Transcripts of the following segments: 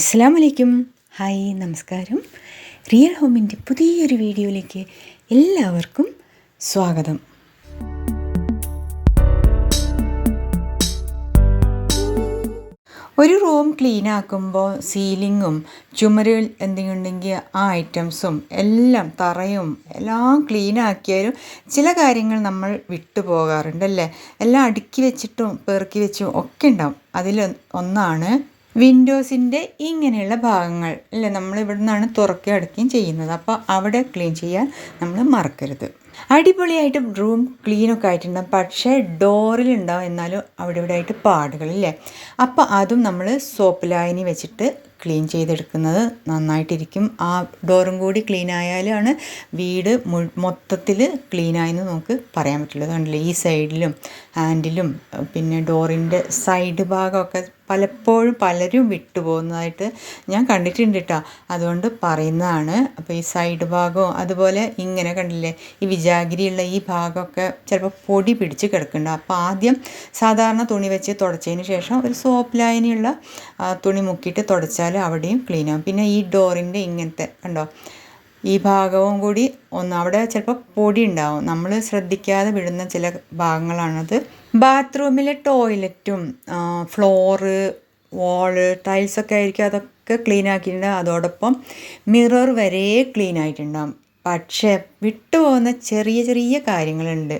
അസ്സലാമു അലൈക്കും. ഹായ്, നമസ്കാരം. റിയൽ ഹോമിൻ്റെ പുതിയൊരു വീഡിയോയിലേക്ക് എല്ലാവർക്കും സ്വാഗതം. ഒരു റൂം ക്ലീൻ ആക്കുമ്പോൾ സീലിങ്ങും ചുമരുകൾ എന്തെങ്കിലും ഉണ്ടെങ്കിൽ ആ ഐറ്റംസും എല്ലാം തറയും എല്ലാം ക്ലീൻ ആക്കിയാലും ചില കാര്യങ്ങൾ നമ്മൾ വിട്ടു പോകാറുണ്ടല്ലേ. എല്ലാം അടുക്കി വെച്ചിട്ടും പെറുക്കി വെച്ചും ഒക്കെ ഉണ്ടാവും. അതിൽ ഒന്നാണ് വിൻഡോസിൻ്റെ ഇങ്ങനെയുള്ള ഭാഗങ്ങൾ അല്ലേ. നമ്മൾ ഇവിടെ നിന്നാണ് തുറക്കുകയും അടയ്ക്കുകയും ചെയ്യുന്നത്. അപ്പോൾ അവിടെ ക്ലീൻ ചെയ്യാൻ നമ്മൾ മറക്കരുത്. അടിപൊളിയായിട്ട് റൂം ക്ലീനൊക്കെ ആയിട്ടുണ്ടാകും, പക്ഷേ ഡോറിലുണ്ടാവും എന്നാലും അവിടെ ഇവിടെ ആയിട്ട് പാടുകളില്ലേ. അപ്പോൾ അതും നമ്മൾ സോപ്പ് ലായനി വെച്ചിട്ട് ക്ലീൻ ചെയ്തെടുക്കുന്നത് നന്നായിട്ടിരിക്കും. ആ ഡോറും കൂടി ക്ലീൻ ആയാലാണ് വീട് മൊത്തത്തിൽ ക്ലീനായെന്ന് നമുക്ക് പറയാൻ പറ്റുള്ളൂ. കണ്ടില്ലേ, ഈ സൈഡിലും ഹാൻഡിലും പിന്നെ ഡോറിൻ്റെ സൈഡ് ഭാഗമൊക്കെ പലപ്പോഴും പലരും വിട്ടുപോകുന്നതായിട്ട് ഞാൻ കണ്ടിട്ടുണ്ട് കേട്ടോ. അതുകൊണ്ട് പറയുന്നതാണ്. അപ്പോൾ ഈ സൈഡ് ഭാഗവും അതുപോലെ ഇങ്ങനെ കണ്ടില്ലേ, ഈ വിജാഗിരിയുള്ള ഈ ഭാഗമൊക്കെ ചിലപ്പോൾ പൊടി പിടിച്ച് കിടക്കുന്നുണ്ട്. അപ്പോൾ ആദ്യം സാധാരണ തുണി വെച്ച് തുടച്ചതിന് ശേഷം ഒരു സോപ്പ് ലായനിയുള്ള തുണി മുക്കിയിട്ട് തുടച്ചാൽ അവിടെയും ക്ലീൻ ആവും. പിന്നെ ഈ ഡോറിൻ്റെ ഇങ്ങനത്തെ കണ്ടോ, ഈ ഭാഗവും കൂടി ഒന്ന് അവിടെ ചിലപ്പോൾ പൊടി ഉണ്ടാവും, നമ്മൾ ശ്രദ്ധിക്കാതെ വിടുന്ന ചില ഭാഗങ്ങളാണത്. ബാത്റൂമിലെ ടോയ്ലറ്റും ഫ്ലോറ് വാള് ടൈൽസൊക്കെ ആയിരിക്കും, അതൊക്കെ ക്ലീൻ ആക്കിയിട്ടുണ്ടാകും. അതോടൊപ്പം മിറർ വരെ ക്ലീൻ ആയിട്ടുണ്ടാകും. പക്ഷേ വിട്ടുപോകുന്ന ചെറിയ ചെറിയ കാര്യങ്ങളുണ്ട്.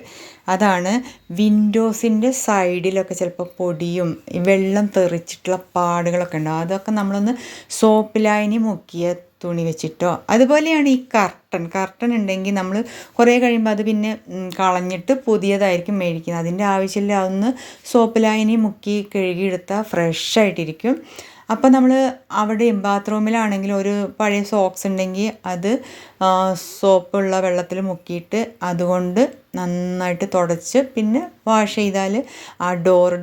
അതാണ് വിൻഡോസിൻ്റെ സൈഡിലൊക്കെ ചിലപ്പോൾ പൊടിയും വെള്ളം തെറിച്ചിട്ടുള്ള പാടുകളൊക്കെ ഉണ്ടാകും. അതൊക്കെ നമ്മളൊന്ന് സോപ്പ് ലായനി മുക്കിയ തുണി വെച്ചിട്ടോ, അതുപോലെയാണ് ഈ കർട്ടൻ ഉണ്ടെങ്കിൽ നമ്മൾ കുറേ കഴിയുമ്പോൾ അത് പിന്നെ കളഞ്ഞിട്ട് പുതിയതായിരിക്കും മേടിക്കുന്നത്. അതിൻ്റെ ആവശ്യമില്ല, അതൊന്ന് സോപ്പ് ലായനി മുക്കി കഴുകിയെടുത്താൽ ഫ്രഷായിട്ടിരിക്കും. അപ്പോൾ നമ്മൾ അവിടെയും ബാത്റൂമിലാണെങ്കിലും ഒരു പഴയ സോക്സ് ഉണ്ടെങ്കിൽ അത് സോപ്പുള്ള വെള്ളത്തിൽ മുക്കിയിട്ട് അതുകൊണ്ട് നന്നായിട്ട് തുടച്ച് പിന്നെ വാഷ് ചെയ്താൽ ആ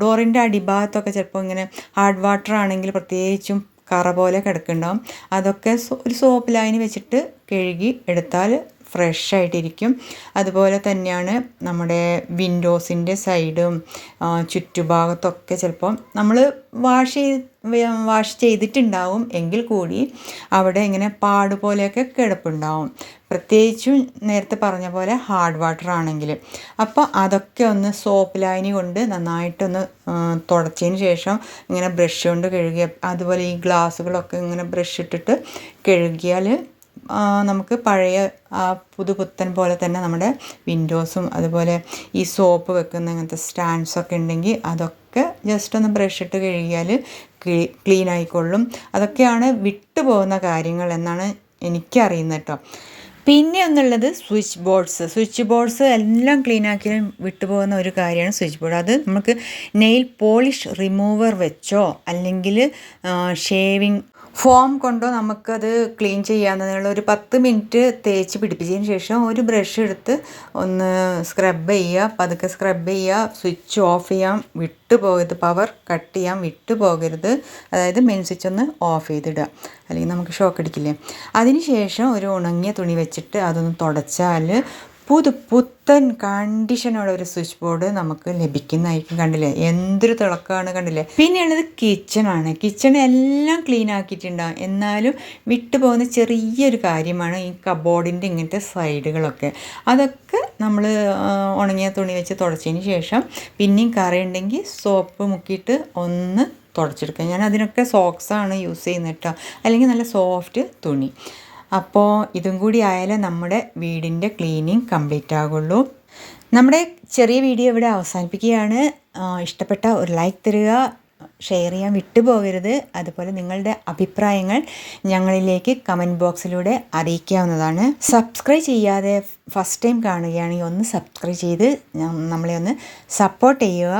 ഡോറിൻ്റെ അടിഭാഗത്തൊക്കെ ചിലപ്പോൾ ഇങ്ങനെ ഹാർഡ് വാട്ടർ ആണെങ്കിൽ പ്രത്യേകിച്ചും കറ പോലെ കിടക്കുന്നുണ്ടാവും. അതൊക്കെ ഒരു സോപ്പ് ലായനി വെച്ചിട്ട് കഴുകി എടുത്താൽ ഫ്രഷായിട്ടിരിക്കും. അതുപോലെ തന്നെയാണ് നമ്മുടെ വിൻഡോസിൻ്റെ സൈഡും ചുറ്റുഭാഗത്തൊക്കെ ചിലപ്പം നമ്മൾ വാഷ് ചെയ്തിട്ടുണ്ടാവും എങ്കിൽ കൂടി അവിടെ ഇങ്ങനെ പാട് പോലെയൊക്കെ കിടപ്പുണ്ടാവും, പ്രത്യേകിച്ചും നേരത്തെ പറഞ്ഞ പോലെ ഹാർഡ് വാട്ടർ ആണെങ്കിൽ. അപ്പോൾ അതൊക്കെ ഒന്ന് സോപ്പ് ലായനി കൊണ്ട് നന്നായിട്ടൊന്ന് തുടച്ചതിന് ശേഷം ഇങ്ങനെ ബ്രഷ് കൊണ്ട് കഴുകിയ, അതുപോലെ ഈ ഗ്ലാസ്സുകളൊക്കെ ഇങ്ങനെ ബ്രഷ് ഇട്ടിട്ട് കഴുകിയാൽ നമുക്ക് പഴയ ആ പുതുപുത്തൻ പോലെ തന്നെ നമ്മുടെ വിൻഡോസും അതുപോലെ ഈ സോപ്പ് വെക്കുന്ന ഇങ്ങനത്തെ സ്റ്റാൻഡ്സൊക്കെ ഉണ്ടെങ്കിൽ അതൊക്കെ ജസ്റ്റ് ഒന്ന് ബ്രഷ് ഇട്ട് കഴുകിയാൽ ക്ലീൻ ആയിക്കൊള്ളും. അതൊക്കെയാണ് വിട്ടുപോകുന്ന കാര്യങ്ങൾ എന്നാണ് എനിക്കറിയുന്നത് കേട്ടോ. പിന്നെ ഒന്നുള്ളത് സ്വിച്ച് ബോർഡ്സ് എല്ലാം ക്ലീൻ ആക്കിയാലും വിട്ടുപോകുന്ന ഒരു കാര്യമാണ് സ്വിച്ച് ബോർഡ്. അത് നമുക്ക് നെയിൽ പോളിഷ് റിമൂവർ വെച്ചോ അല്ലെങ്കിൽ ഷേവിങ് ഫോം കൊണ്ടോ നമുക്കത് ക്ലീൻ ചെയ്യാവുന്നതിനുള്ള ഒരു 10 മിനിറ്റ് തേച്ച് പിടിപ്പിച്ചതിന് ശേഷം ഒരു ബ്രഷ് എടുത്ത് ഒന്ന് സ്ക്രബ് ചെയ്യുക, പതുക്കെ സ്ക്രബ് ചെയ്യുക, സ്വിച്ച് ഓഫ് ചെയ്യാൻ വിട്ടുപോകരുത്, പവർ കട്ട് ചെയ്യാൻ വിട്ടുപോകരുത്. അതായത് മെയിൻ സ്വിച്ച് ഒന്ന് ഓഫ് ചെയ്തിടുക, അല്ലെങ്കിൽ നമുക്ക് ഷോക്ക് അടിക്കില്ലേ. അതിന് ശേഷം ഒരു ഉണങ്ങിയ തുണി വെച്ചിട്ട് അതൊന്ന് തുടച്ചാൽ പുത്തൻ കണ്ടീഷനോടെ ഒരു സ്വിച്ച് ബോർഡ് നമുക്ക് ലഭിക്കുന്നതായിരിക്കും. കണ്ടില്ലേ, എന്തൊരു തിളക്കമാണ്, കണ്ടില്ലേ. പിന്നെയുള്ളത് കിച്ചൺ എല്ലാം ക്ലീൻ ആക്കിയിട്ടുണ്ടാകും, എന്നാലും വിട്ടുപോകുന്ന ചെറിയൊരു കാര്യമാണ് ഈ കബോർഡിൻ്റെ ഇങ്ങനത്തെ സൈഡുകളൊക്കെ. അതൊക്കെ നമ്മൾ ഉണങ്ങിയ തുണി വെച്ച് തുടച്ചതിന് ശേഷം പിന്നെയും കറയുണ്ടെങ്കിൽ സോപ്പ് മുക്കിയിട്ട് ഒന്ന് തുടച്ചെടുക്കുക. ഞാൻ അതിനൊക്കെ സോക്സാണ് യൂസ് ചെയ്യുന്നത് കേട്ടോ, അല്ലെങ്കിൽ നല്ല സോഫ്റ്റ് തുണി. അപ്പോൾ ഇതും കൂടി ആയാലേ നമ്മുടെ വീടിൻ്റെ ക്ലീനിങ് കംപ്ലീറ്റ് ആകുള്ളൂ. നമ്മുടെ ചെറിയ വീഡിയോ ഇവിടെ അവസാനിപ്പിക്കുകയാണ്. ഇഷ്ടപ്പെട്ട ഒരു ലൈക്ക് തരിക, ഷെയർ ചെയ്യാൻ വിട്ടുപോകരുത്. അതുപോലെ നിങ്ങളുടെ അഭിപ്രായങ്ങൾ ഞങ്ങളിലേക്ക് കമൻറ്റ് ബോക്സിലൂടെ അറിയിക്കാവുന്നതാണ്. സബ്സ്ക്രൈബ് ചെയ്യാതെ ഫസ്റ്റ് ടൈം കാണുകയാണെങ്കിൽ ഒന്ന് സബ്സ്ക്രൈബ് ചെയ്ത് നമ്മളെ ഒന്ന് സപ്പോർട്ട് ചെയ്യുക.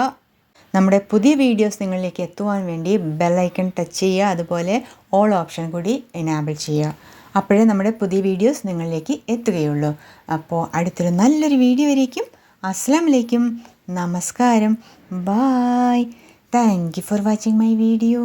നമ്മുടെ പുതിയ വീഡിയോസ് നിങ്ങളിലേക്ക് എത്തുവാൻ വേണ്ടി ബെല്ലൈക്കൺ ടച്ച് ചെയ്യുക, അതുപോലെ ഓൾ ഓപ്ഷൻ കൂടി എനാബിൾ ചെയ്യുക. അപ്പോഴേ നമ്മുടെ പുതിയ വീഡിയോസ് നിങ്ങളിലേക്ക് എത്തുകയുള്ളൂ. അപ്പോൾ അടുത്തൊരു നല്ലൊരു വീഡിയോ വരേക്കും. അസ്സലാമു അലൈക്കും, നമസ്കാരം, bye. Thank you for watching my video.